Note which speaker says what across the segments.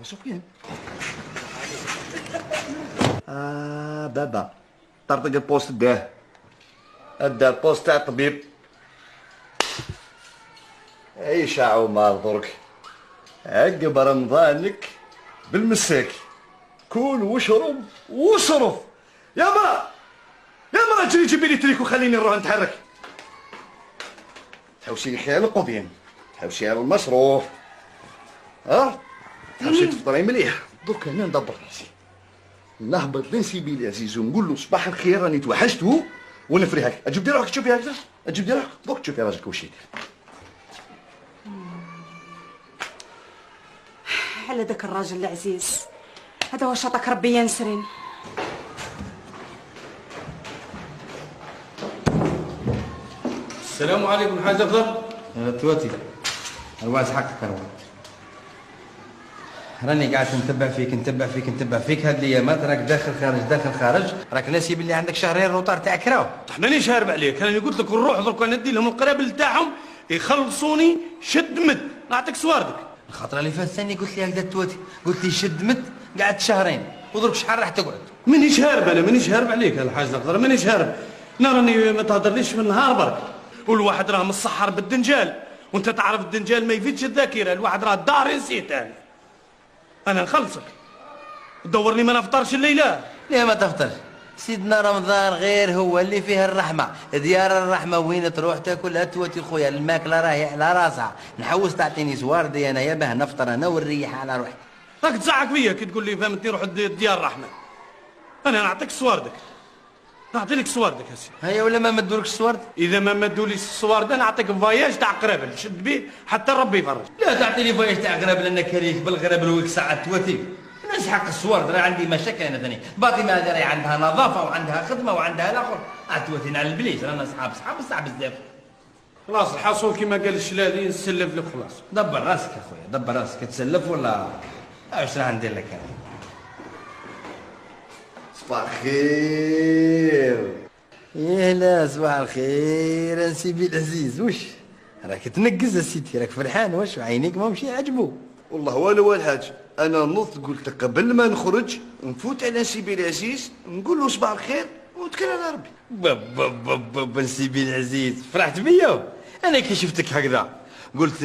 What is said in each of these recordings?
Speaker 1: سفيان. بابا طرطق البوست داه ادى البوست تاع الطبيب. عيش يا عمر درك، عقب رمضانك بالمساك، كول واشرب وصرف. يا ما اجري جيبي لي تريك وخليني نروح نتحرك. تحوسي لي خير القضيان، تحوسي على المصروف، تحوسي تفطري مليح. درك انا ندبر راسي، نهبط لنسيبي العزيز ونقول له صباح الخير راني توحشتو ونفري هكا. اجبدي روحك تشوفي هكذا، اجبدي روحك درك تشوفي راجلك واش يدير.
Speaker 2: على ذاك الراجل العزيز هذا واش عطاك ربي يا نسرين.
Speaker 3: السلام عليكم حاج افضل.
Speaker 4: تواتي الواز حقك انا راني قاعد نتبع فيك هاد الايامات، راك داخل خارج، راك ناسي باللي عندك شهرين روطار تاعك راهو.
Speaker 3: ماني شارب عليك، انا قلت لك نروح درك ندي لهم القرابل تاعهم يخلصوني شد مد نعطيك صواردك.
Speaker 4: الخطره اللي فاتت ثاني قلت لي هكذا تواتي، قلت لي شد مد قعدت شهرين ودرك شحال راح تقعد.
Speaker 3: مانيش هارب عليك الحاج الخضر، مانيش هارب. انا راني ما تهضرليش في النهار برك، والواحد راه مصحر بالدنجال، وانت تعرف الدنجال ما يفيدش الذاكره، الواحد راه الدار نسيت. انا نخلصك تدور لي ما نفطرش الليله.
Speaker 4: ليه ما تفطرش؟ سيدنا رمضان غير هو اللي فيه الرحمه، ديار الرحمه وين تروح تاكلها تواتي خويا، الماكله راهي على راسها، نحوس تعطيني سواردي انايا باه نفطر انا ونريح على روحي.
Speaker 3: راك تزعق فيا كي تقول لي فهمتني روح ديار الرحمه. انا نعطيك صواردك، نعطي لك صواردك هسه.
Speaker 4: هيا ولا ما مدولكش صوارد؟
Speaker 3: اذا ما مدوليش الصوارد انا نعطيك فواياج تاع قرابل شد بيه حتى ربي يفرج.
Speaker 4: لا تعطي لي فواياج تاع قرابل، انا كريك بالقرابل ويك ساعه تواتي. نسحق الصوارد، راه عندي مشاكل انا ثاني. باطمه هذه راهي عندها نظافه وعندها خدمه وعندها الاخر، تواتي على البليس رانا صحاب بزاف.
Speaker 3: خلاص الحصول كما قال الشلالي نسلف لك خلاص.
Speaker 4: دبر راسك يا خويا، دبر راسك، تسلف ولا اش راح ندير لك انا؟
Speaker 1: صباح الخير.
Speaker 4: يا لا صباح الخير نسيبي العزيز، وش راك تنقز سيدي، راك فرحان واش عينيك ما مشي عجبو؟
Speaker 1: والله والو الحاج، انا نضت قلت قبل ما نخرج نفوت على سيبي العزيز نقول له صباح الخير ونتكل على ربي.
Speaker 4: نسيبي العزيز فرحت بيا انا كي شفتك هكذا، قلت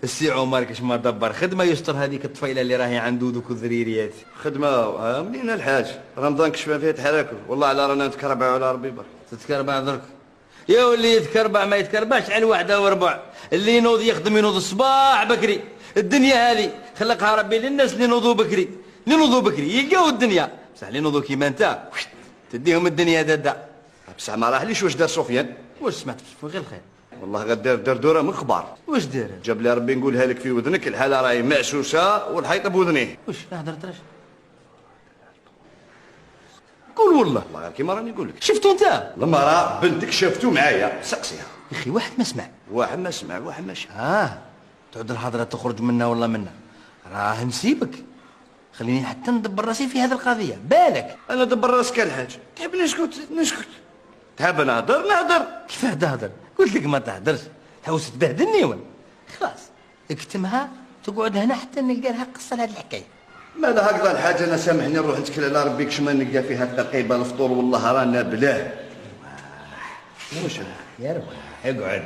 Speaker 4: السي عمر كاش ما دبر خدمه يستر هذيك الطفيله اللي راهي عنده دوك الذريريات.
Speaker 1: خدمه منين الحاج؟ رمضان كشفه فيها تحركوا، والله على رانا نتكربعوا على ربي برك.
Speaker 4: تتكربع درك يا ولي، يتكربع ما يتكربعش على الوحده وربع، اللي ينوض يخدم ينوض الصباح بكري. الدنيا هذه خلقها ربي للناس اللي ينوضوا بكري يلقاو الدنيا، بصح اللي ينوضوا كيما انت تديهم الدنيا دادا.
Speaker 1: بصح ما راحليش واش دار سفيان.
Speaker 4: واش سمعت غير الخير؟
Speaker 1: والله غدار دردوره من خبار.
Speaker 4: واش دار؟
Speaker 1: جاب لي ربي نقولها لك في وذنك، الحاله راهي معسوسه والحيط بوذنيه.
Speaker 4: واش ما هضرتش؟ قول والله
Speaker 1: غير كيما راني نقول لك.
Speaker 4: شفتو انت؟
Speaker 1: المراه بنتك شافتو معايا، سقسيها.
Speaker 4: يا اخي واحد ما سمع،
Speaker 1: واحد ما شاف.
Speaker 4: تعود الهضره تخرج منا ولا منا، راه نسيبك، خليني حتى ندبر راسي في هذه القضيه. بالك
Speaker 1: انا دبر راسك الحاج، تحب نسكت تحب نهضر.
Speaker 4: كيفاه تهضر؟ قلت لك ما تهضرش، حوس تبهدلني ولا؟ خلاص اكتمها، تقعد هنا حتى نلقى لها قصه لهذه الحكايه.
Speaker 1: مالا هكذا الحاجه، انا سامحني نروح نتكل على ربي كش ما نلقى فيها التقيبه الفطور، والله رانا بلاه. واش
Speaker 4: يا رواح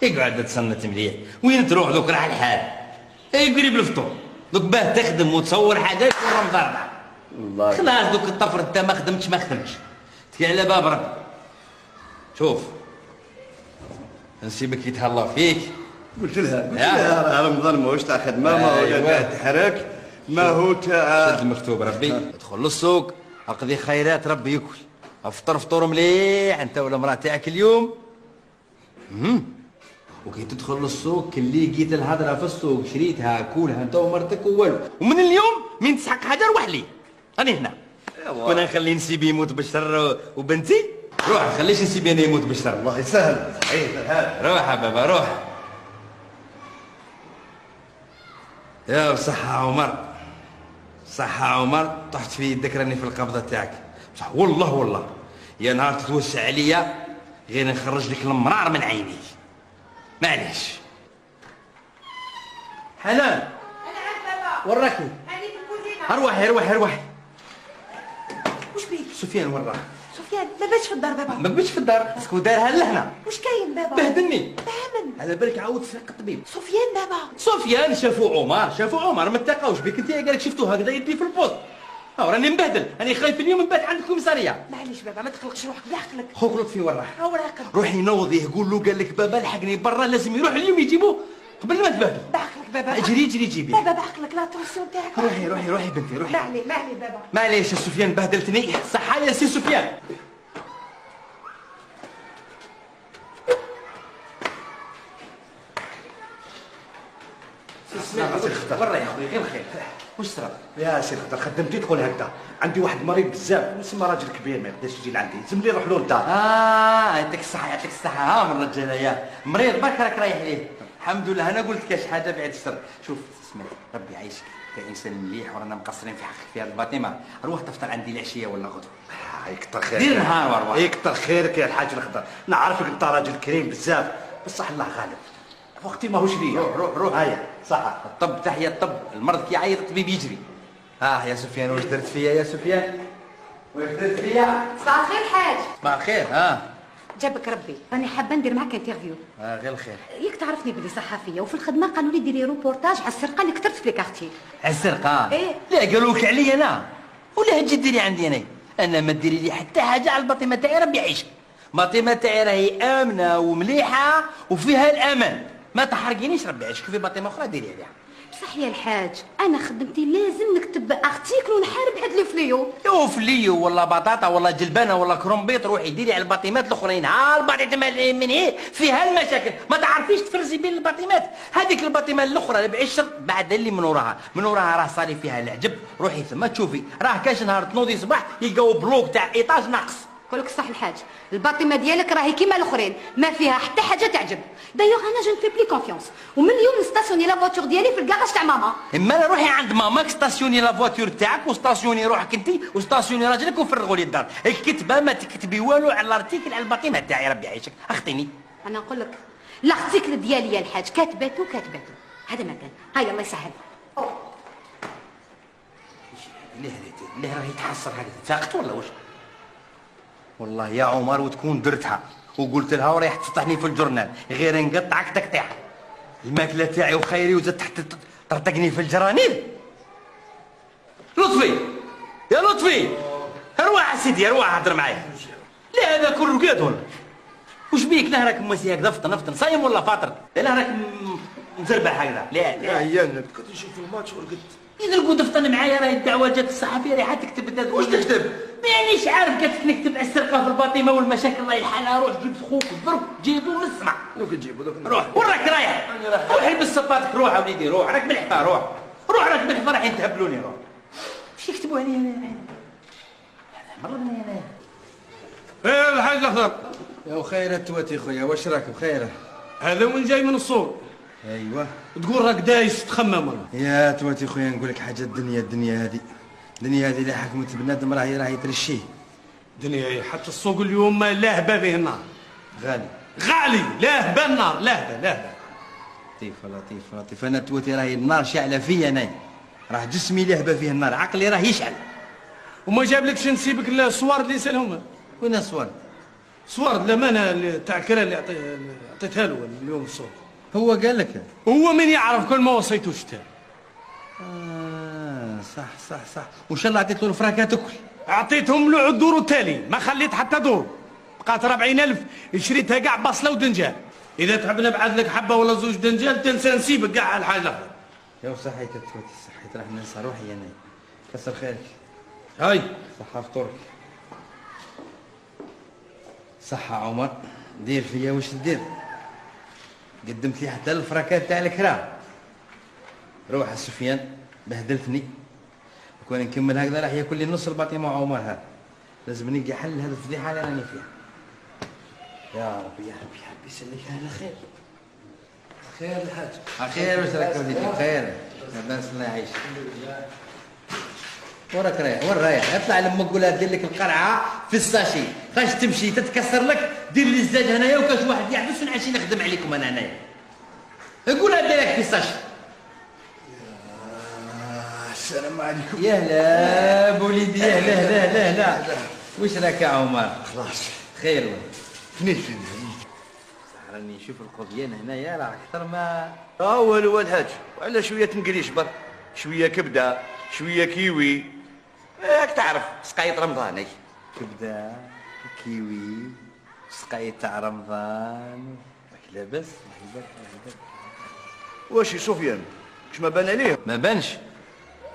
Speaker 4: اقعد تصنت مليح، وين تروح دوك راح الحال؟ اي قريب الفطور دوك باه تخدم وتصور حاجات في رمضان
Speaker 1: والله.
Speaker 4: خلاص دوك الطفر انت ما خدمتش تكي على باب ربي. شوف نسيبك يتهلا فيك،
Speaker 1: قلت لها راه رمضان ماهوش تاع خدمه، ما هو تاع تحرك، ما هو تاع
Speaker 4: شد المكتوب ربي. ادخل للسوق اقضي خيرات ربي يكل، افطر فطور مليح انت والمراه تاعك اليوم. وكي تدخل للسوق اللي لقيت الهضره في السوق شريتها كولها انت ومرتك والو، ومن اليوم من تسحق حاجه روح لي راني هنا. وانا نخلي نسيبي يموت بالشر وبنتي روح، خليش نسيبي انا يموت بالشر.
Speaker 1: الله يسهل. صحيح الحال.
Speaker 4: روح يا بابا روح. يا صحة عمر، طحت في يدك راني في القبضة تاعك، بصح والله يا نهار تتوسع عليا غير نخرج لك المرار من عيني، معليش. حنان
Speaker 2: انا عند بابا
Speaker 4: وراكي؟
Speaker 2: هاني في
Speaker 4: اروحي اروحي اروحي.
Speaker 2: وش بيك؟
Speaker 4: سفيان وين راه؟
Speaker 2: سفيان ما باتش في الدار بابا.
Speaker 4: ما بغيتش في الدار، اسكو دارها لهنا.
Speaker 2: وش كاين بابا؟
Speaker 4: بهدلني.
Speaker 2: فهمن.
Speaker 4: على بالك عاود سرق الطبيب.
Speaker 2: سفيان بابا.
Speaker 4: سفيان شافوا عمر ما اتقاوش بك انت، قال لك شفتوه هكذا يدي في البوست. ها راني مبهدل، راني خايف اليوم نبات عند الكوميساريه.
Speaker 2: معليش بابا ما تقلقش روحك بعقلك.
Speaker 4: خوك لطفي وين راه؟
Speaker 2: هو راقد.
Speaker 4: روحي نوضيه قول له قال لك بابا لحقني برا، لازم يروح اليوم يجيبوه قبل ما تبهدل.
Speaker 2: بعقلك بابا.
Speaker 4: اجري اجري جيبيه.
Speaker 2: بابا بعقلك لا تونسيون تاعك.
Speaker 4: روحي بنتي روحي.
Speaker 2: معلي بابا.
Speaker 4: معليش يا سفيان بهدلتني، صحة يا سي سفيان. ورا يا خويا غير خير، واش صرا؟
Speaker 3: يا سي خضر خدمتي تقول هكذا، عندي واحد مريض بزاف نسمى راجل كبير ما يقدرش يجي لعندي، لازم لي نروح له للدار.
Speaker 4: يعطيك الصحة يعطيك الصحة، ها من الرجال يا مريض برك راك رايح ليه. الحمد لله انا قلت كاش حاجة بعد الشر. شوف اسمع ربي يعيشك، انت انسان مليح ورانا مقصرين في حقك في هذه الباطمة، روح تفطر عندي العشية ولا غدوة.
Speaker 3: يكتر خيرك.
Speaker 4: دير نهار وروح.
Speaker 3: يكتر خيرك يا الحاج الخضر، نعرفك انت راجل كريم بزاف، بصح الله غالب. وقتي ماهوش ليا.
Speaker 4: روح.
Speaker 3: هيا صح.
Speaker 4: الطب تحيا الطب، المرض كي يعيط الطبيب يجري. يا سفيان واش درت فيا يا سفيان؟ واش درت فيا؟
Speaker 2: صباح الخير حاج.
Speaker 4: صباح الخير.
Speaker 2: جابك ربي، راني حابه ندير معاك انترفيو.
Speaker 4: غير الخير.
Speaker 2: ياك تعرفني بلي صحفيه وفي الخدمه قالوا لي ديري روبورتاج على السرقه اللي كثرت في لي كارتي.
Speaker 4: على السرقة؟
Speaker 2: إيه.
Speaker 4: لا قالوا لك علي انا، ولا تجي ديري عندي انا ما ديري لي حتى حاجة على الباطمة تاعي ربي يعيشك. الباطمة تاعي راهي آمنة ومليحة وفيها الأمان، ما تحرقينيش ربي يعيشك في باطمة أخرى ديري عليها.
Speaker 2: بصح يا الحاج انا خدمتي لازم نكتب ارتيكل ونحارب هاد لي فليو.
Speaker 4: يو فليو ولا بطاطا ولا جلبانه ولا كرومبيط، روحي ديري على الباطمات الاخرين. الباطمه اللي من هي فيها المشاكل، ما تعرفيش تفرزي بين الباطمات. هذيك الباطمه الاخرى اللي بعشر بعد اللي من وراها راه صاري فيها العجب، روحي ثم تشوفي راه كاش نهار تنوضي صباح يلقاو بلوك تاع ايطاج ناقص.
Speaker 2: قولك صح الحاج، الباطمه ديالك راهي كيما الاخرين ما فيها حتى حاجه تعجب. دايوغ انا جو نفي بلي كونفيونس، ومن اليوم نستاسيوني لا فواتور ديالي في الكراج تاع ماما.
Speaker 4: اما انا روحي عند ماماك ستاسيوني لا فواتور تاعك وستاسيوني روحك انت وستاسيوني راجلك وفرغوا لي الدار. الكتبه ما تكتبي والو على الارتيكل على الباطمه تاعي ربي يعيشك. اختيني
Speaker 2: انا نقول لك الارتيكل ديالي يا الحاج كاتباتو هذا ما كان. هيا الله يسهل.
Speaker 4: ليه راهي تحصر هكذا ساقط ولا واش؟ والله يا عمر وتكون درتها وقلت لها وريح تفتحني في الجورنال غير نقطعك تقطيع. الماكله تاعي وخيري وزاد تحت ترتقني في الجرانيل. لطفي يا لطفي اروح سيدي اروح هضر معايا. لا هذا كله قاد ولا وش بيك؟ لا راك موسي هكذا فطن صايم ولا فاطر؟ لا راك مزربح هكذا. لا
Speaker 1: هيا كنت نشوف الماتش ورقدت.
Speaker 4: إذا القود فطن معايا راهي الدعوة جات الصحفية راهي تكتب.
Speaker 1: واش تكتب؟
Speaker 4: مانيش عارف قالت لك نكتب على السرقة في الباطمة والمشاكل الله يلحنها. روح جيب خوك الضرب جيبو ونسمع.
Speaker 1: دوك نجيبو دوك
Speaker 4: روح وين راك رايح؟ روح البس صباطك روح وليدي روح راك بالحفا روح راك بالحفا راح ينتهبلوني روح. واش يكتبوا عليا انا؟ مرضني انا.
Speaker 3: ايه الحاج الاخضر.
Speaker 5: يا خير تواتي خويا واش راك بخير؟
Speaker 3: هذا وين جاي من الصور؟
Speaker 5: ايوه
Speaker 3: تقول راك دايس تخمم ولا؟
Speaker 5: يا تواتي خويا نقول لك حاجه، الدنيا هذه اللي حكمت بنادم راهي ترشيه.
Speaker 3: دنيا حتى السوق اليوم لاهبه به النار.
Speaker 5: غالي
Speaker 3: لاهبه النار لاهبه.
Speaker 5: لطيف انا تواتي راهي النار شاعله فيا انا، راه جسمي لهبه فيه النار، عقلي راه يشعل.
Speaker 3: وما جابلكش نسيبك الصور اللي سالهم؟
Speaker 5: وين الصور؟
Speaker 3: صور الامانه تاع الكرا اللي عطيتها له اليوم الصور.
Speaker 5: هو قال لك؟
Speaker 3: هو من يعرف كل ما وصيتوش تاع.
Speaker 5: صح وان شاء الله عطيت له الفراكه تاكل.
Speaker 3: اعطيتهم له الدور التالي ما خليت حتى دور، بقات 40,000 شريتها كاع بصله ودنجال. اذا تحب نبعث لك حبه ولا زوج دنجال تنسى نسيبك كاع على الحاجه الاخرى.
Speaker 5: يا صحيت تواتي صحيت، راح ننسى روحي انا. كسر خيرك.
Speaker 3: هاي
Speaker 5: صحة فطورك. صحة عمر، دير فيا واش تدير؟ قدمت لي حتى الفراكات تاع الكرا. روح سفيان بهدلتني، وكون نكمل هكذا راح ياكل لي نص الباطمة عمر هذا. لازم نلقى حل لهذه الفضيحة اللي راني فيها. يا ربي يسليك على خير. خير الحاج. خير واش راك وليدي بخير؟ الناس الله يعيشك. وراك رايح؟ وين رايح؟ اطلع لما قولها دير لك القرعه في الساشي، خاش تمشي تتكسر لك دير لي الزاج هنايا وكاش واحد يحبس ونعشي نخدم عليكم انا هنايا. قولها دير لك في الساشي.
Speaker 1: السلام عليكم.
Speaker 5: يا هلا بوليدي، يا هلا هلا هلا هلا. واش راك يا عمر؟
Speaker 1: خلاص
Speaker 5: خير والله.
Speaker 1: فين
Speaker 5: راني نشوف القضيان هنايا راه اكثر ما
Speaker 1: والو الحاج، وعلى شويه تنقريش برك، شويه كبده شويه كيوي، راك تعرف سقايط رمضاني.
Speaker 5: كبده كيوي سقايط تاع رمضان. راك لاباس؟
Speaker 1: واش يا سفيان كش ما بان عليه؟
Speaker 5: ما بانش،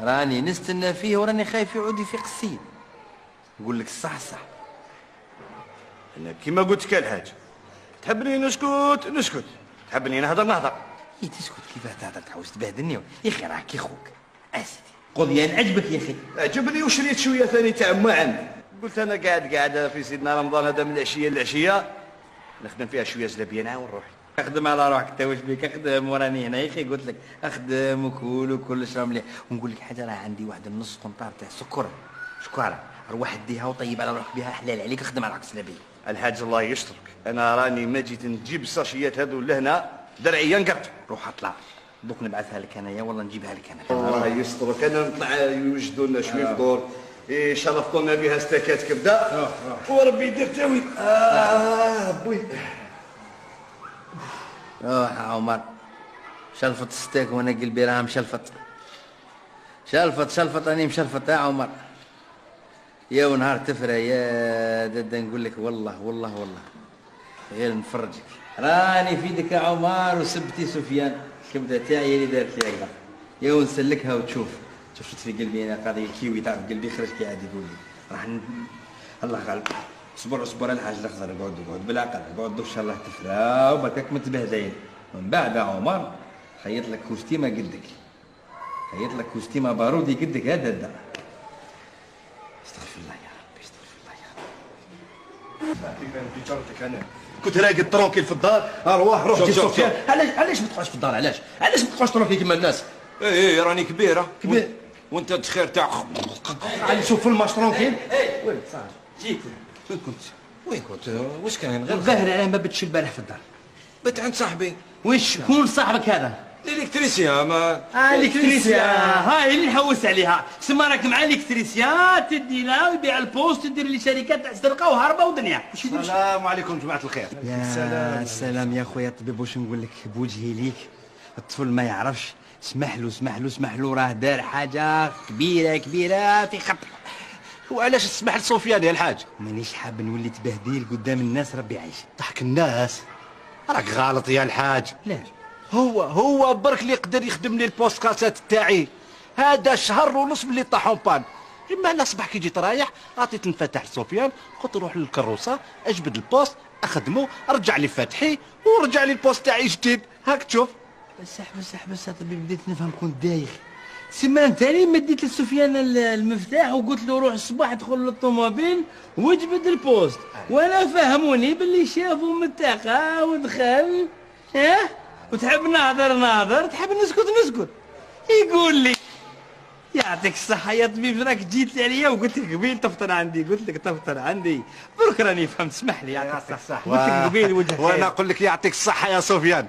Speaker 5: راني نستنى فيه وراني خايف يعود يفيق السيد. نقول لك الصح صح.
Speaker 1: انا كيما قلت لك الحاج، تحبني نسكت، تحبني نهضر.
Speaker 5: اي تسكت كيفاه تهضر تعاود تبهدلني يا اخي، راك كي خوك اسيدي. قضيان عجبك يا اخي؟
Speaker 1: عجبني وشريت شويه ثاني تاع معن، قلت انا قاعد في سيدنا رمضان هذا من العشيه للعشيه نخدم فيها شويه زلابيانه ونروح.
Speaker 5: اخدم على روحك انت، واش بيك؟ اخدم وراني هنا يا اخي، قلت لك اخدم وكول وكلش راه مليح. ونقول لك حاجه، راه عندي واحد النص قنطار تاع شكاره، روح ديها وطيب على روحك بها، حلال عليك، اخدم على روحك سلابيه.
Speaker 1: الحاج الله يسترك، انا راني ما جيت نجيب الساشيات هذو لهنا درعيه نقرت.
Speaker 5: روح اطلع دوك نبعثها لك انايا، والله نجيبها لك انا.
Speaker 1: الله يسترك، انا نطلع يوجدوا لنا شويه فطور، شرفتونا بها استكات كبده. روح وربي يدير تاوي. بوي
Speaker 5: روح يا عمر، شلفط الستيك وانا قلبي راه مشلفط. شلفط راني مشلفط يا عمر. يا ونهار تفرى يا دادا، نقول لك والله غير نفرجك. راني في يدك يا عمر، وسبتي سفيان كبده تاعي اللي دارت لي هكذا. يا ونسلكها وتشوف شفت في قلبي انا قضيه كيوي، تعرف قلبي خرج كي عاد يقول لي راح الله غالب. اصبر الحاج الاخضر، اقعد بالعقل، اقعد ان شاء الله تفرى وبركاك متبهدين. من بعد يا عمر خيط لك كوستيمه قدك، خيط لك كوستيمه بارودي قدك يا دادا. استغفر الله يا ربي، استغفر الله يا ربي.
Speaker 1: كنت راقد ترونكيل في الدار، روح جي سفيان.
Speaker 5: علاش ما تقعدش في الدار؟ علاش ما تقعدش تروح كيما الناس؟
Speaker 6: ايه راني كبيرة
Speaker 5: كبير.
Speaker 6: وانت تخير تاع
Speaker 5: علي شوف في الماش ترونكيل.
Speaker 6: وين صاحبي؟ جيت وين كنت؟ واش كان غير
Speaker 5: الظاهر على ما بتش البارح في الدار.
Speaker 6: بت عند صاحبي
Speaker 5: وش شكون صاحبك هذا؟
Speaker 6: الالكتريسيان. ما
Speaker 5: الكتريسيان، هاي اللي نحوس عليها. سما راك مع الكتريسيان تدي له ويبيع البوست، تدير لي شركات تاع السرقه وهربه ودنيا.
Speaker 1: السلام عليكم جماعه الخير.
Speaker 5: يا سلام يا خويا الطبيب، واش نقول لك بوجهي ليك. الطفل ما يعرفش، اسمح له راه دار حاجه كبيره في خطر.
Speaker 1: وعلاش تسمح لسفيان يا الحاج؟
Speaker 5: مانيش حاب نولي تبهديل قدام الناس، ربي عايش.
Speaker 1: ضحك الناس، راك غالط يا الحاج.
Speaker 5: لاش؟
Speaker 1: هو برك اللي يقدر يخدم لي البوست كاسات تاعي، هذا شهر ونص اللي طاحون بان. اما انا صباح كي جيت رايح عطيت نفتح لسفيان، قلت روح للكروسه اجبد البوست اخدمه، رجع لي فتحي ورجع لي البوست تاعي جديد. هاك تشوف.
Speaker 5: بس طبيب، بديت نفهم كنت دايخ. سما انت لي مديت لسفيان المفتاح وقلت له روح الصباح ادخل للطوموبيل واجبد البوست، وانا فهموني باللي شافوا متاخه ودخل. وتحب نهضر، تحب نسكت. يقول لي يعطيك الصحة يا طبيب، راك جيت لي عليا وقلت لك قبيل تفطر عندي، قلت لك تفطر عندي، برك راني فهمت. اسمح لي يعطيك الصحة. قلت لك قبيل وجهك.
Speaker 1: وانا اقول لك يعطيك الصحه يا سفيان.